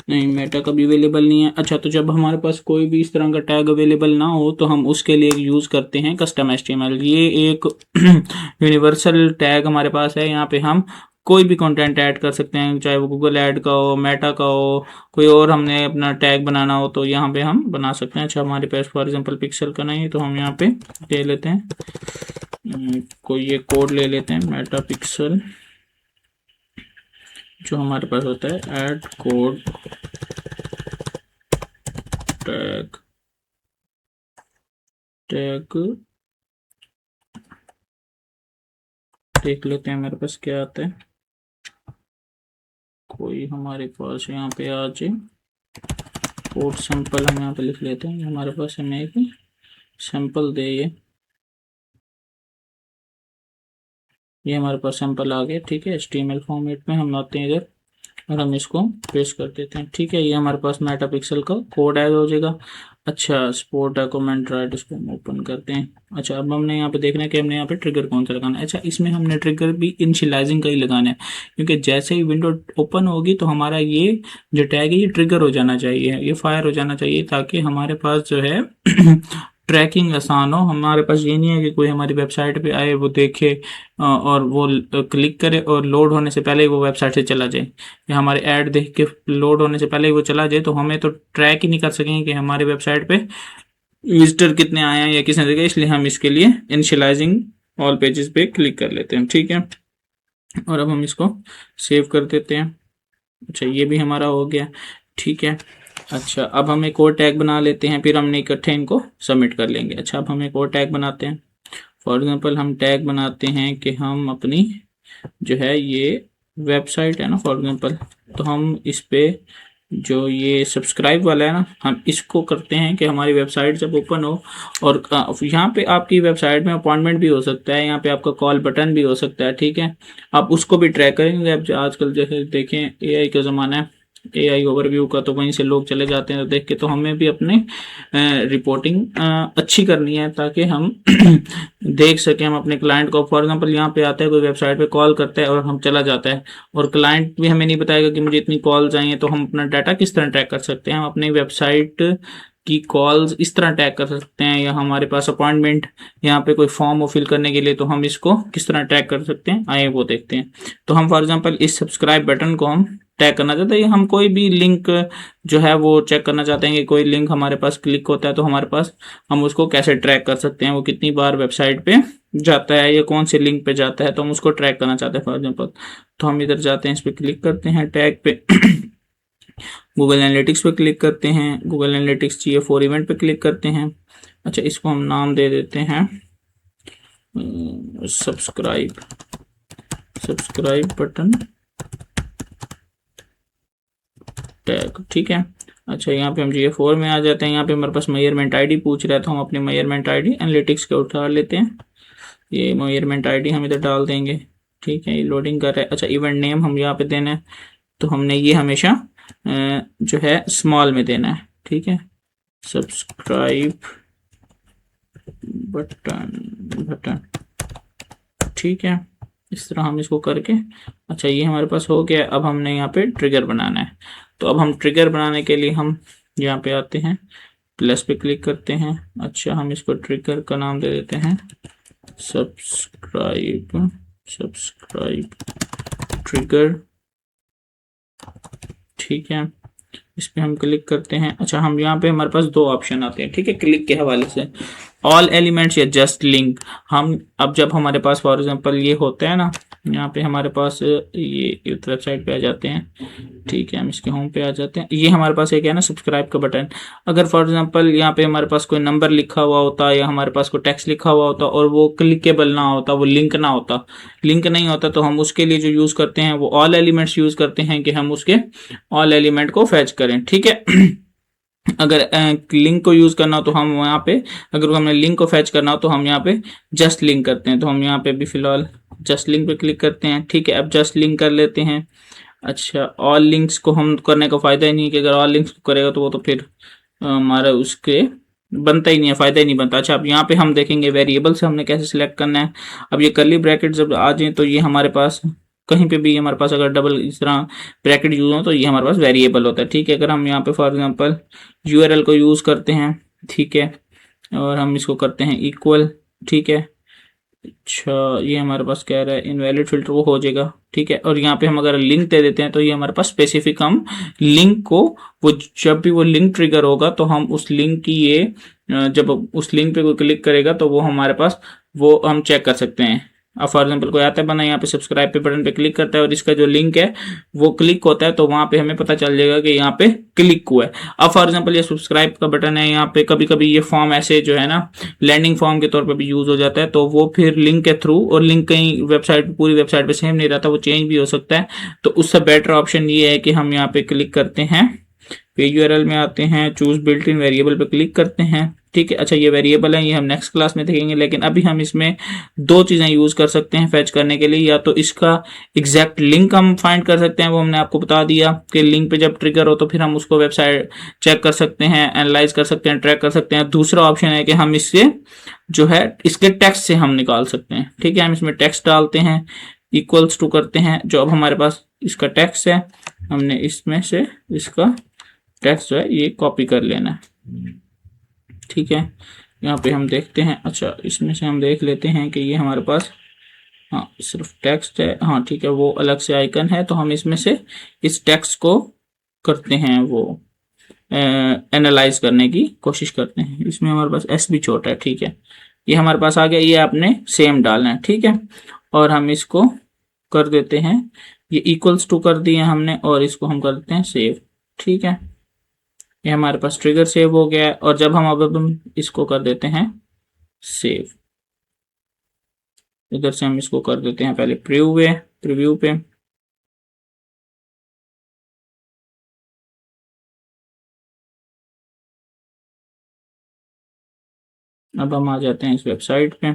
नहीं मेटा का भी अवेलेबल नहीं है। अच्छा, तो जब हमारे पास कोई भी इस तरह का टैग अवेलेबल ना हो तो हम उसके लिए यूज़ करते हैं कस्टम HTML। ये एक यूनिवर्सल टैग हमारे पास है। यहाँ पे हम कोई भी कंटेंट ऐड कर सकते हैं, चाहे वो गूगल ऐड का हो, मेटा का हो, कोई और हमने अपना टैग बनाना हो तो यहाँ पे हम बना सकते हैं। अच्छा, हमारे पास फॉर एग्जांपल पिक्सल का नहीं है तो हम यहाँ पे ले लेते हैं कोई ये कोड ले लेते हैं, मेटा पिक्सल जो हमारे पास होता है, ऐड कोड टैग टैग देख लेते हैं मेरे पास क्या आता है। कोई हमारे पास यहाँ पे आ जाए कोड सैंपल, हम यहाँ पे लिख लेते हैं। हमारे पास हमें एक सैंपल दे, ये हमारे पास सैंपल आ गया। ठीक है, HTML फॉर्मेट में हम आते हैं इधर और हम इसको पेस्ट कर देते हैं। ठीक है, ये हमारे पास मेटा पिक्सल का कोड ऐड हो जाएगा। अच्छा, स्पोर्ट डॉक्यूमेंट राइट, इसको हम ओपन करते हैं। अच्छा, अब हमने यहाँ पे देखना है कि हमने यहाँ पे ट्रिगर कौन सा लगाना है। अच्छा, इसमें हमने ट्रिगर भी इनिशियलाइजिंग का ही लगाना है, क्योंकि जैसे ही विंडो ओपन होगी तो हमारा ये जो टैग है ये ट्रिगर हो जाना चाहिए, ये फायर हो जाना चाहिए, ताकि हमारे पास जो है ट्रैकिंग आसान हो। हमारे पास ये नहीं है कि कोई हमारी वेबसाइट पे आए, वो देखे और वो क्लिक करे और लोड होने से पहले ही वो वेबसाइट से चला जाए, या हमारे ऐड देख के लोड होने से पहले ही वो चला जाए, तो हमें तो ट्रैक ही नहीं कर सकेंगे कि हमारी वेबसाइट पे विजिटर कितने आए हैं या किसने देखे। इसलिए हम इसके लिए इनिशियलाइजिंग ऑल पेजेस पे क्लिक कर लेते हैं। ठीक है, और अब हम इसको सेव कर देते हैं। अच्छा, ये भी हमारा हो गया। ठीक है, अच्छा अब हम एक और टैग बना लेते हैं, फिर हमने इकट्ठे इनको सबमिट कर लेंगे। अच्छा, अब हम एक और टैग बनाते हैं। फॉर एग्जांपल हम टैग बनाते हैं कि हम अपनी जो है ये वेबसाइट है ना, फॉर एग्जांपल, तो हम इस पे जो ये सब्सक्राइब वाला है ना, हम इसको करते हैं कि हमारी वेबसाइट जब ओपन हो, और यहाँ पे आपकी वेबसाइट में अपॉइंटमेंट भी हो सकता है, यहाँ पे आपका कॉल बटन भी हो सकता है। ठीक है, आप उसको भी ट्रैक करेंगे। अब आजकल जैसे देखें AI का ज़माना है, AI ओवरव्यू का, तो वहीं से लोग चले जाते हैं तो देख के, तो हमें भी अपने रिपोर्टिंग अच्छी करनी है ताकि हम देख सकें हम अपने क्लाइंट को। फॉर एग्जांपल यहाँ पे आता है कोई वेबसाइट पे कॉल करता है और हम चला जाता है, और क्लाइंट भी हमें नहीं बताएगा कि मुझे इतनी कॉल्स आई हैं, तो हम अपना डाटा किस तरह ट्रैक कर सकते हैं। हम अपनी वेबसाइट की कॉल्स इस तरह ट्रैक कर सकते हैं, या हमारे पास अपॉइंटमेंट यहाँ पे कोई फॉर्म हो फिल करने के लिए, तो हम इसको किस तरह ट्रैक कर सकते हैं, आइए वो देखते हैं। तो हम फॉर एग्जांपल इस सब्सक्राइब बटन को हम टैग करना चाहते हैं। हम कोई भी लिंक जो है वो चेक करना चाहते हैं कि कोई लिंक हमारे पास क्लिक होता है तो हमारे पास, हम उसको कैसे ट्रैक कर सकते हैं, वो कितनी बार वेबसाइट पे जाता है या कौन से लिंक पे जाता है, तो हम उसको ट्रैक करना चाहते हैं फॉर एग्जांपल। तो हम इधर जाते हैं, इस पर क्लिक करते हैं टैग पे गूगल एनालिटिक्स पे क्लिक करते हैं, गूगल एनालिटिक्स GA4 इवेंट पे क्लिक करते हैं। अच्छा, इसको हम नाम दे देते हैं सब्सक्राइब बटन टैग। ठीक है, अच्छा यहाँ पे हम GA4 में आ जाते हैं। यहाँ पे हमारे पास मेजरमेंट आईडी पूछ रहा है, तो हम अपनी मेजरमेंट आईडी एनालिटिक्स के उठा लेते हैं। ये मेजरमेंट आईडी हम इधर डाल देंगे। ठीक है, ये लोडिंग कर रहा है। अच्छा, इवेंट नेम हम यहाँ पे देना है, तो हमने ये हमेशा जो है स्मॉल में देना है। ठीक है, सब्सक्राइब बटन। ठीक है, इस तरह हम इसको करके, अच्छा ये हमारे पास हो गया। अब हमने यहाँ पे ट्रिगर बनाना है, तो अब हम ट्रिगर बनाने के लिए हम यहाँ पे आते हैं, प्लस पे क्लिक करते हैं। अच्छा, हम इसको ट्रिगर का नाम दे देते हैं सब्सक्राइब ट्रिगर। ठीक है, इस पे हम क्लिक करते हैं। अच्छा, हम यहाँ पे हमारे पास दो ऑप्शन आते हैं, ठीक है, क्लिक के हवाले से, ऑल एलिमेंट्स या जस्ट लिंक। हम अब जब हमारे पास फॉर एग्जांपल ये होता है ना, यहाँ पे हमारे पास ये वेबसाइट पे आ जाते हैं, ठीक है, हम इसके होम पे आ जाते हैं। ये हमारे पास एक है ना सब्सक्राइब का बटन। अगर फॉर एग्जांपल यहाँ पे हमारे पास कोई नंबर लिखा हुआ होता या हमारे पास कोई टेक्स्ट लिखा हुआ होता और वो क्लिकेबल ना होता, वो लिंक ना होता, लिंक नहीं होता, तो हम उसके लिए जो यूज़ करते हैं वो ऑल एलिमेंट्स यूज़ करते हैं कि हम उसके ऑल एलिमेंट को फैच करें, ठीक है। अगर लिंक को यूज करना हो तो हम यहाँ पे, अगर हमें लिंक को फैच करना हो तो हम यहाँ पे जस्ट लिंक करते हैं। तो हम यहाँ पे भी फिलहाल जस्ट लिंक पे क्लिक करते हैं, ठीक है। अब जस्ट लिंक कर लेते हैं। अच्छा, ऑल लिंक्स को हम करने का फायदा ही नहीं है कि अगर ऑल लिंक्स करेगा तो वो तो फिर हमारा उसके बनता ही नहीं है, फायदा ही नहीं बनता। अच्छा, अब यहाँ पे हम देखेंगे वेरिएबल से हमने कैसे सिलेक्ट करना है। अब ये कर्ली ब्रैकेट जब आ जाए तो ये हमारे पास कहीं पे भी हमारे पास अगर डबल इस तरह ब्रैकेट यूज हो तो ये हमारे पास वेरिएबल होता है, ठीक है। अगर हम यहाँ पे फॉर एग्जांपल यूआरएल को यूज करते हैं, ठीक है, और हम इसको करते हैं इक्वल, ठीक है। अच्छा, ये हमारे पास कह रहा है इनवैलिड फिल्टर, वो हो जाएगा, ठीक है। और यहाँ पे हम अगर लिंक दे देते हैं तो ये हमारे पास स्पेसिफिक, हम लिंक को, वो जब भी वो लिंक ट्रिगर होगा तो हम उस लिंक की ये जब उस लिंक पे कोई क्लिक करेगा तो वो हमारे पास वो हम चेक कर सकते हैं। अब फॉर एग्जांपल कोई आता है बना, यहाँ पे सब्सक्राइब पे बटन पे क्लिक करता है और इसका जो लिंक है वो क्लिक होता है तो वहां पे हमें पता चल जाएगा कि यहाँ पे क्लिक हुआ है। अब फॉर एग्जांपल ये सब्सक्राइब का बटन है, यहाँ पे कभी कभी ये फॉर्म ऐसे जो है ना लैंडिंग फॉर्म के तौर पे भी यूज हो जाता है, तो वो फिर लिंक के थ्रू, और लिंक कहीं वेबसाइट पूरी वेबसाइट पे सेम नहीं रहता, वो चेंज भी हो सकता है। तो उससे बेटर ऑप्शन ये है कि हम यहाँ पे क्लिक करते हैं, पेज यूआरएल में आते हैं, चूज बिल्ट इन वेरिएबल पे क्लिक करते हैं, ठीक है। अच्छा, ये वेरिएबल है, ये हम नेक्स्ट क्लास में देखेंगे, लेकिन अभी हम इसमें दो चीजें यूज कर सकते हैं फैच करने के लिए। या तो इसका एग्जैक्ट लिंक हम फाइंड कर सकते हैं, वो हमने आपको बता दिया कि लिंक पे जब ट्रिगर हो तो फिर हम उसको वेबसाइट चेक कर सकते हैं, एनालाइज कर सकते हैं, ट्रैक कर सकते हैं। दूसरा ऑप्शन है कि हम इससे जो है इसके टेक्स्ट से हम निकाल सकते हैं, ठीक है। हम इसमें टेक्स्ट डालते हैं, इक्वल्स टू करते हैं, जो अब हमारे पास इसका टेक्स्ट है, हमने इसमें से इसका टेक्स्ट जो है ये कॉपी कर लेना है, ठीक है। यहाँ पे हम देखते हैं, अच्छा इसमें से हम देख लेते हैं कि ये हमारे पास, हाँ सिर्फ टेक्स्ट है, हाँ ठीक है, वो अलग से आइकन है, तो हम इसमें से इस टेक्स्ट को करते हैं वो एनालाइज करने की कोशिश करते हैं। इसमें हमारे पास एस भी छोटा है, ठीक है, ये हमारे पास आ गया, ये आपने सेम डालना है, ठीक है। और हम इसको कर देते हैं, ये इक्वल्स टू कर दिए हमने, और इसको हम कर देते हैं सेव, ठीक है। ये हमारे पास ट्रिगर सेव हो गया है। और जब हम अब हम इसको कर देते हैं सेव, इधर से हम इसको कर देते हैं पहले प्रीव्यू पे, अब हम आ जाते हैं इस वेबसाइट पे,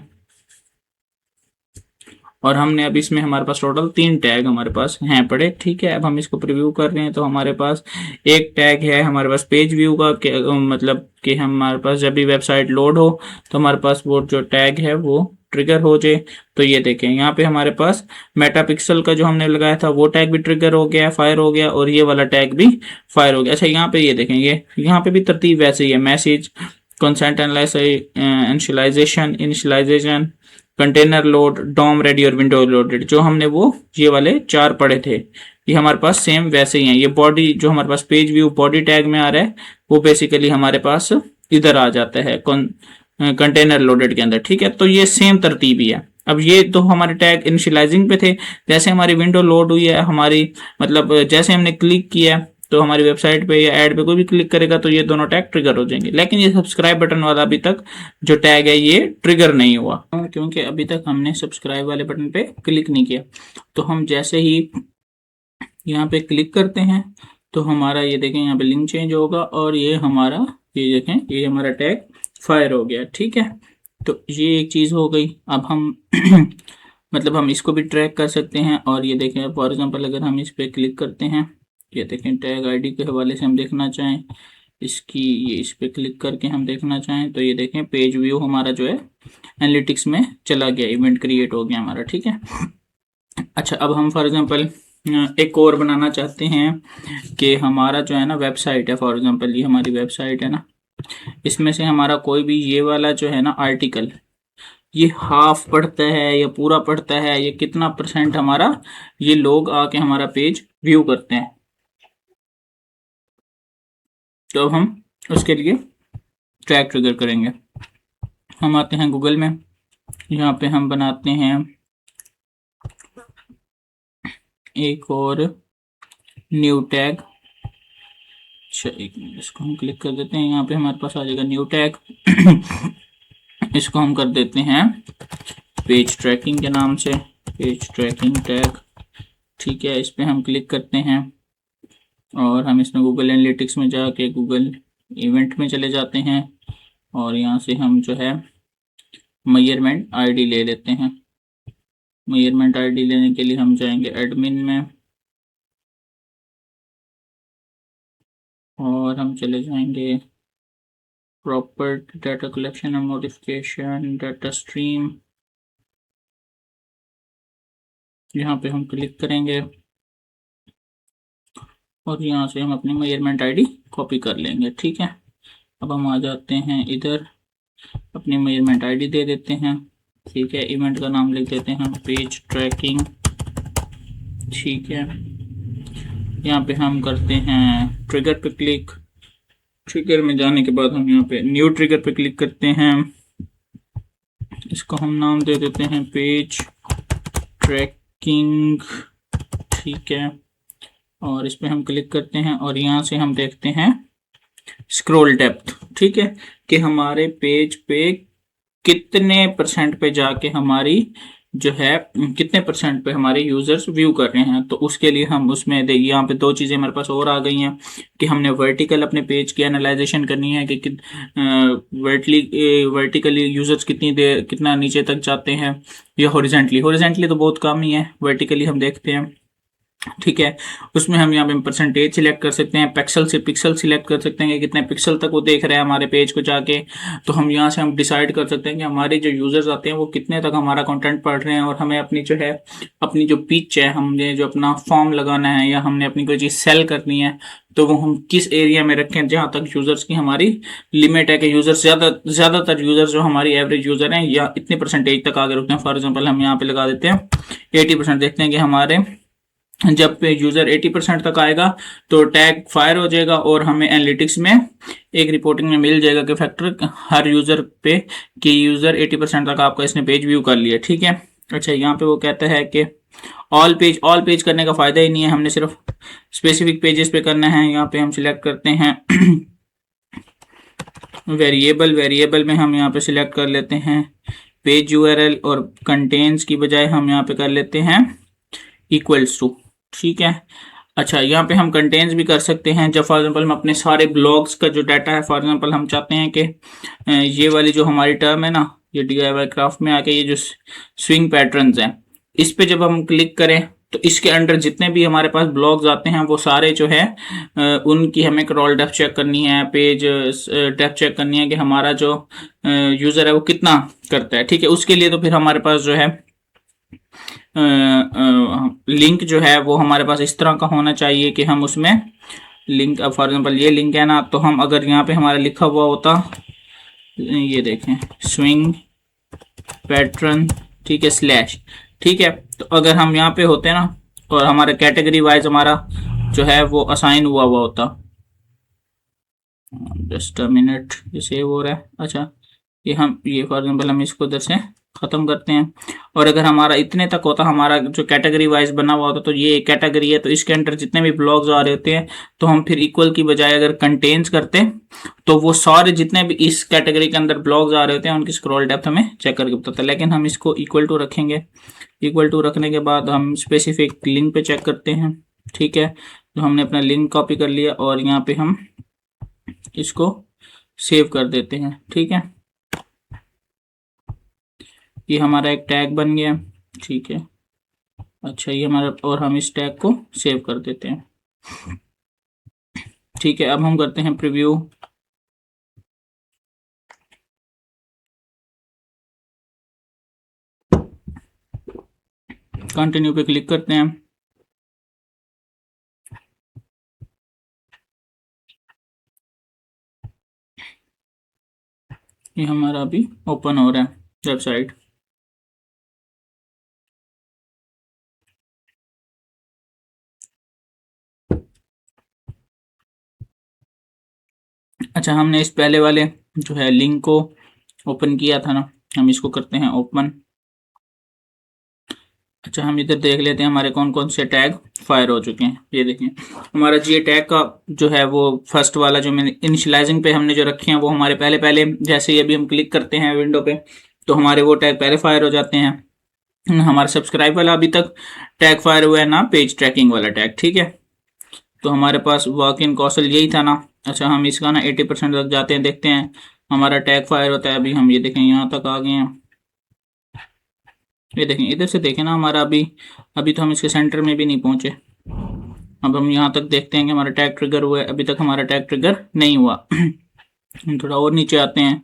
और हमने अब इसमें हमारे पास टोटल 3 टैग हमारे पास हैं पड़े, ठीक है। अब हम इसको प्रीव्यू कर रहे हैं तो हमारे पास एक टैग है हमारे पास पेज व्यू का, मतलब कि हमारे पास जब भी वेबसाइट लोड हो तो हमारे पास वो जो टैग है वो ट्रिगर हो जाए। तो ये देखें, यहाँ पे हमारे पास मेटापिक्सल का जो हमने लगाया था वो टैग भी ट्रिगर हो गया, फायर हो गया, और ये वाला टैग भी फायर हो गया। अच्छा, यहाँ पे ये देखें, ये यहाँ पे भी तरतीब वैसे ही है, message, consent initialisation, container load, DOM ready और विंडो लोडेड, जो हमने वो ये वाले 4 पढ़े थे, ये हमारे पास सेम वैसे ही हैं। ये बॉडी जो हमारे पास पेज व्यू बॉडी टैग में आ रहा है वो बेसिकली हमारे पास इधर आ जाता है कंटेनर लोडेड के अंदर, ठीक है। तो ये सेम तरतीब ही है। अब ये तो हमारे टैग इनिशियलाइजिंग पे थे, जैसे हमारी विंडो लोड हुई है, हमारी मतलब जैसे हमने क्लिक किया तो हमारी वेबसाइट पे या ऐड पे कोई भी क्लिक करेगा तो ये दोनों टैग ट्रिगर हो जाएंगे। लेकिन ये सब्सक्राइब बटन वाला अभी तक जो टैग है ये ट्रिगर नहीं हुआ, क्योंकि अभी तक हमने सब्सक्राइब वाले बटन पे क्लिक नहीं किया। तो हम जैसे ही यहाँ पे क्लिक करते हैं तो हमारा ये देखें यहाँ पे लिंक चेंज होगा, और ये हमारा, ये देखें, ये हमारा टैग फायर हो गया, ठीक है। तो ये एक चीज़ हो गई। अब हम मतलब हम इसको भी ट्रैक कर सकते हैं, और ये देखें फॉर एग्जांपल अगर हम इस पर क्लिक करते हैं, ये देखें टैग आईडी के हवाले से हम देखना चाहें इसकी, ये इस पर क्लिक करके हम देखना चाहें तो ये देखें पेज व्यू हमारा जो है एनालिटिक्स में चला गया, इवेंट क्रिएट हो गया हमारा, ठीक है। अच्छा, अब हम फॉर एग्जांपल एक और बनाना चाहते हैं कि हमारा जो है ना वेबसाइट है, फॉर एग्जांपल ये हमारी वेबसाइट है ना, इसमें से हमारा कोई भी ये वाला जो है ना आर्टिकल, ये हाफ पढ़ता है या पूरा पढ़ता है, ये कितना % हमारा ये लोग आके हमारा पेज व्यू करते हैं। तो अब हम उसके लिए टैग ट्रिगर करेंगे। हम आते हैं गूगल में, यहाँ पे हम बनाते हैं एक और न्यू टैग। अच्छा एक मिनट, इसको हम क्लिक कर देते हैं, यहाँ पे हमारे पास आ जाएगा न्यू टैग। इसको हम कर देते हैं पेज ट्रैकिंग के नाम से, पेज ट्रैकिंग टैग। ठीक है, इस पर हम क्लिक करते हैं और हम इसमें गूगल एनालिटिक्स में जाके गूगल इवेंट में चले जाते हैं और यहाँ से हम जो है मेजरमेंट आईडी ले लेते हैं। मेजरमेंट आईडी लेने के लिए हम जाएंगे एडमिन में और हम चले जाएंगे proper data collection and modification data stream. यहाँ पे हम क्लिक करेंगे और यहाँ से हम अपनी मेजरमेंट आईडी कॉपी कर लेंगे। ठीक है, अब हम आ जाते हैं इधर, अपनी मेजरमेंट आईडी दे देते हैं। ठीक है, इवेंट का नाम लिख देते हैं पेज ट्रैकिंग। ठीक है, यहाँ पे हम करते हैं ट्रिगर पे क्लिक। ट्रिगर में जाने के बाद हम यहाँ पे न्यू ट्रिगर पे क्लिक करते हैं। इसको हम नाम दे देते हैं पेज ट्रैकिंग। ठीक है, और इस पे हम क्लिक करते हैं और यहाँ से हम देखते हैं स्क्रॉल डेप्थ। ठीक है, कि हमारे पेज पे कितने परसेंट पे जाके हमारी जो है कितने परसेंट पे हमारे यूजर्स व्यू कर रहे हैं। तो उसके लिए हम उसमें देखिए यहाँ पे दो चीज़ें हमारे पास और आ गई हैं कि हमने वर्टिकल अपने पेज की एनालाइजेशन करनी है कि वर्टिकली यूजर्स कितनी देर कितना नीचे तक जाते हैं, या हॉरिजेंटली। हॉरिजेंटली तो बहुत कम ही है, वर्टिकली हम देखते हैं। ठीक है, उसमें हम यहाँ पे परसेंटेज सिलेक्ट कर सकते हैं, पिक्सल से पिक्सल सिलेक्ट कर सकते हैं कि कितने पिक्सल तक वो देख रहे हैं हमारे पेज को जाके। तो हम यहाँ से हम डिसाइड कर सकते हैं कि हमारे जो यूजर्स आते हैं वो कितने तक हमारा कंटेंट पढ़ रहे हैं, और हमें अपनी जो है अपनी जो पिच है, हमने जो अपना फॉर्म लगाना है या हमने अपनी कोई चीज़ सेल करनी है, तो वो हम किस एरिया में रखें जहाँ तक यूजर्स की हमारी लिमिट है कि यूजर्स ज़्यादातर यूजर्स जो हमारी एवरेज यूजर हैं या इतनी परसेंटेज तक आगे रुकते हैं। फॉर एग्जाम्पल हम यहाँ पे लगा देते हैं 80%। देखते हैं कि हमारे जब पे यूजर 80% तक आएगा तो टैग फायर हो जाएगा और हमें एनालिटिक्स में एक रिपोर्टिंग में मिल जाएगा कि फैक्टर हर यूजर पे कि यूजर 80% तक आपका इसने पेज व्यू कर लिया। ठीक है, अच्छा यहाँ पे वो कहता है कि ऑल पेज करने का फायदा ही नहीं है, हमने सिर्फ स्पेसिफिक पेजेस पे करना है। यहाँ पे हम सिलेक्ट करते हैं वेरिएबल में हम यहाँ पे सिलेक्ट कर लेते हैं पेज यूआरएल और कंटेन्स की बजाय हम यहाँ पे कर लेते हैं इक्वल्स टू। ठीक है, अच्छा यहाँ पे हम कंटेन्स भी कर सकते हैं। जब फॉर एग्जांपल हम अपने सारे ब्लॉग्स का जो डाटा है, फॉर एग्जांपल हम चाहते हैं कि ये वाली जो हमारी टर्म है ना, ये DIY क्राफ्ट में आके ये जो स्विंग पैटर्न्स हैं, इस पे जब हम क्लिक करें तो इसके अंडर जितने भी हमारे पास ब्लॉग्स आते हैं वो सारे जो है उनकी हमें क्रॉल डेप्थ चेक करनी है, पेज डेप्थ चेक करनी है कि हमारा जो यूज़र है वो कितना करता है। ठीक है, उसके लिए तो फिर हमारे पास जो है लिंक जो है वो हमारे पास इस तरह का होना चाहिए कि हम उसमें लिंक, अब फॉर एग्जांपल ये लिंक है ना, तो हम अगर यहाँ पे हमारा लिखा हुआ होता, ये देखें स्विंग पैटर्न, ठीक है स्लैश। ठीक है, तो अगर हम यहाँ पे होते ना और हमारे कैटेगरी वाइज हमारा जो है वो असाइन हुआ हुआ होता, जस्ट अ मिनट, ये सेव हो रहा है। अच्छा ये फॉर एग्जांपल हम इसको इधर से खत्म करते हैं, और अगर हमारा इतने तक होता, हमारा जो कैटेगरी वाइज बना हुआ होता, तो ये एक कैटेगरी है तो इसके अंदर जितने भी ब्लॉग्स आ रहे होते हैं तो हम फिर इक्वल की बजाय अगर कंटेन्स करते तो वो सारे जितने भी इस कैटेगरी के अंदर ब्लॉग्स आ रहे होते हैं उनकी स्क्रॉल डेप्थ हमें चेक करके बताता है। लेकिन हम इसको इक्वल टू रखेंगे। इक्वल टू रखने के बाद हम स्पेसिफिक लिंक पे चेक करते हैं। ठीक है, तो हमने अपना लिंक कॉपी कर लिया और यहाँ पे हम इसको सेव कर देते हैं। ठीक है, ये हमारा एक टैग बन गया। ठीक है, अच्छा ये हमारा, और हम इस टैग को सेव कर देते हैं। ठीक है, अब हम करते हैं प्रीव्यू। कंटिन्यू पे क्लिक करते हैं। ये हमारा अभी ओपन हो रहा है वेबसाइट। अच्छा, हमने इस पहले वाले जो है लिंक को ओपन किया था ना, हम इसको करते हैं ओपन। अच्छा, हम इधर देख लेते हैं हमारे कौन कौन से टैग फायर हो चुके हैं। ये देखें, हमारा जी टैग का जो है वो फर्स्ट वाला जो मैंने इनिशियलाइजिंग पे हमने जो रखे हैं वो हमारे पहले पहले, जैसे ही अभी हम क्लिक करते हैं विंडो पे तो हमारे वो टैग पहले फायर हो जाते हैं। हमारा सब्सक्राइब वाला अभी तक टैग फायर हुआ है ना, पेज ट्रैकिंग वाला टैग। ठीक है, तो हमारे पास वॉक इन कौशल यही था ना। अच्छा, हम इसका ना 80% तक जाते हैं, देखते हैं हमारा टैग फायर होता है। अभी हम ये देखें यहाँ तक आ गए हैं। ये देखें, इधर से देखें ना, हमारा अभी अभी तो हम इसके सेंटर में भी नहीं पहुंचे। अब हम यहाँ तक देखते हैं कि हमारा टैग ट्रिगर हुआ है, अभी तक हमारा टैग ट्रिगर नहीं हुआ। हम थोड़ा और नीचे आते हैं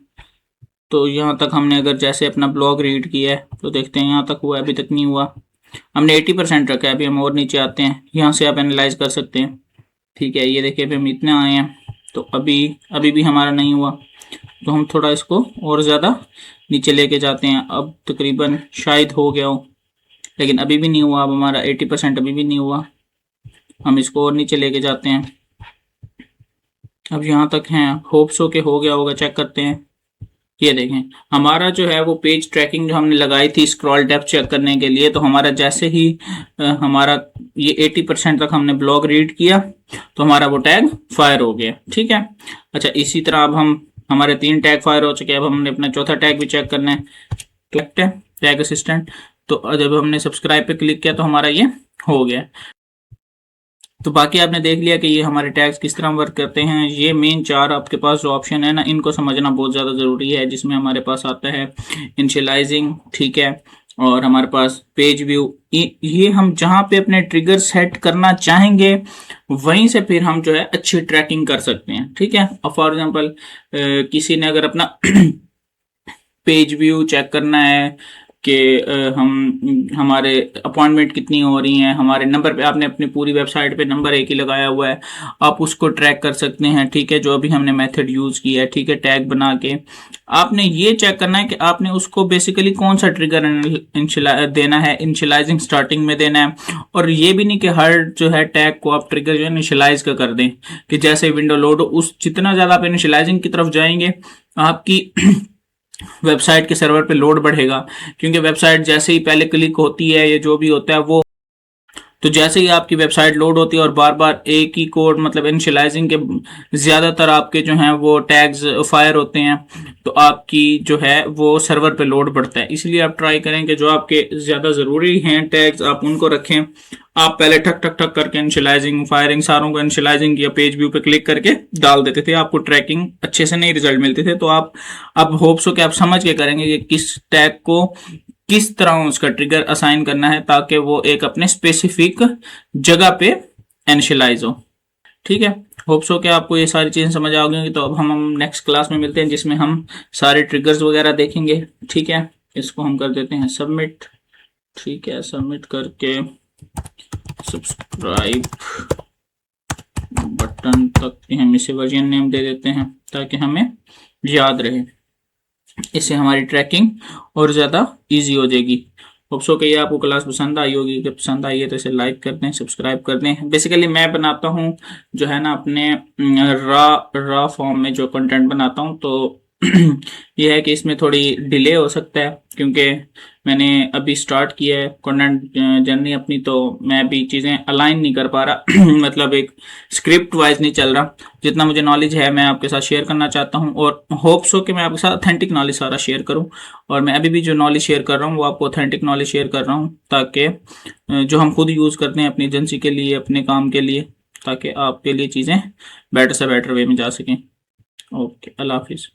तो यहाँ तक हमने अगर जैसे अपना ब्लॉग रीड किया है तो देखते हैं यहाँ तक हुआ है, अभी तक नहीं हुआ। हमने 80% रखा है। अभी हम और नीचे आते हैं, यहाँ से आप एनालाइज कर सकते हैं। ठीक है, ये देखिए अभी हम इतने आए हैं तो अभी अभी भी हमारा नहीं हुआ, तो हम थोड़ा इसको और ज़्यादा नीचे लेके जाते हैं। अब तकरीबन शायद हो गया हो, लेकिन अभी भी नहीं हुआ। अब हमारा 80% अभी भी नहीं हुआ, हम इसको और नीचे लेके जाते हैं। अब यहाँ तक हैं, होप सो के हो गया होगा, चेक करते हैं। ये देखें, हमारा जो है वो पेज ट्रैकिंग जो हमने लगाई थी स्क्रॉल डेप्थ चेक करने के लिए, तो हमारा जैसे ही हमारा ये 80% तक हमने ब्लॉग रीड किया तो हमारा वो टैग फायर हो गया। ठीक है, अच्छा इसी तरह अब हम हमारे 3 टैग फायर हो चुके हैं। अब हमने अपना चौथा टैग भी चेक करना है, तो टैग असिस्टेंट। तो जब हमने सब्सक्राइब पे क्लिक किया तो हमारा ये हो गया। तो बाकी आपने देख लिया कि ये हमारे टैग्स किस तरह वर्क करते हैं। ये मेन 4 आपके पास जो ऑप्शन है ना, इनको समझना बहुत ज़्यादा ज़रूरी है, जिसमें हमारे पास आता है इनिशियलाइजिंग, ठीक है, और हमारे पास पेज व्यू। ये हम जहाँ पे अपने ट्रिगर सेट करना चाहेंगे वहीं से फिर हम जो है अच्छी ट्रैकिंग कर सकते हैं। ठीक है, फॉर एग्जाम्पल किसी ने अगर अपना पेज व्यू चेक करना है कि हम हमारे अपॉइंटमेंट कितनी हो रही हैं, हमारे नंबर पे, आपने अपनी पूरी वेबसाइट पे नंबर एक ही लगाया हुआ है, आप उसको ट्रैक कर सकते हैं। ठीक है, जो अभी हमने मेथड यूज़ किया है, ठीक है, टैग बना के आपने ये चेक करना है कि आपने उसको बेसिकली कौन सा ट्रिगर देना है, इनिशियलाइजिंग स्टार्टिंग में देना है। और ये भी नहीं कि हर जो है टैग को आप ट्रिगर जो है इनिशियलाइज का कर दें, कि जैसे विंडो लोड उस जितना ज़्यादा आप इनिशियलाइजिंग की तरफ जाएंगे आपकी वेबसाइट के सर्वर पे लोड बढ़ेगा, क्योंकि वेबसाइट जैसे ही पहले क्लिक होती है या जो भी होता है वो, तो जैसे ही आपकी वेबसाइट लोड होती है और बार बार एक ही कोड, मतलब इनिशियलाइजिंग के ज़्यादातर आपके जो हैं वो टैग्स फायर होते हैं, तो आपकी जो है वो सर्वर पे लोड बढ़ता है। इसलिए आप ट्राई करें कि जो आपके ज़्यादा ज़रूरी हैं टैग्स आप उनको रखें। आप पहले ठक ठक ठक करके इनिशियलाइजिंग फायरिंग सारों को इनिशियलाइजिंग या पेज व्यू पे क्लिक करके डाल देते थे, आपको ट्रैकिंग अच्छे से नहीं रिजल्ट मिलते थे। तो आप अब होप्स हो कि आप समझ के करेंगे कि किस टैग को किस तरह उसका ट्रिगर असाइन करना है ताकि वो एक अपने स्पेसिफिक जगह पे इनिशियलाइज हो। ठीक है, होप्स हो कि आपको ये सारी चीज़ें समझ आ गई। तो अब हम नेक्स्ट क्लास में मिलते हैं जिसमें हम सारे ट्रिगर्स वगैरह देखेंगे। ठीक है, इसको हम कर देते हैं सबमिट। ठीक है, सबमिट करके सब्सक्राइब बटन तक हम इसे वर्जन नेम दे देते हैं ताकि हमें याद रहे। इससे हमारी ट्रैकिंग और ज़्यादा इजी हो जाएगी। होप सो कि ये आपको क्लास पसंद आई होगी। कि पसंद आई है तो इसे लाइक कर दें, सब्सक्राइब कर दें। बेसिकली मैं बनाता हूँ जो है ना अपने रा फॉर्म में जो कंटेंट बनाता हूँ, तो ये है कि इसमें थोड़ी डिले हो सकता है क्योंकि मैंने अभी स्टार्ट किया है कंटेंट जर्नी अपनी, तो मैं अभी चीज़ें अलाइन नहीं कर पा रहा मतलब एक स्क्रिप्ट वाइज नहीं चल रहा। जितना मुझे नॉलेज है मैं आपके साथ शेयर करना चाहता हूँ और होप्स हो कि मैं आपके साथ ऑथेंटिक नॉलेज सारा शेयर करूँ। और मैं अभी भी जो नॉलेज शेयर कर रहा हूँ वो आपको ऑथेंटिक नॉलेज शेयर कर रहा हूँ ताकि जो हम खुद यूज़ करते हैं अपनी एजेंसी के लिए, अपने काम के लिए, ताकि आपके लिए चीज़ें बेटर से बेटर वे में जा सकें। ओके, अल्लाह हाफिज़।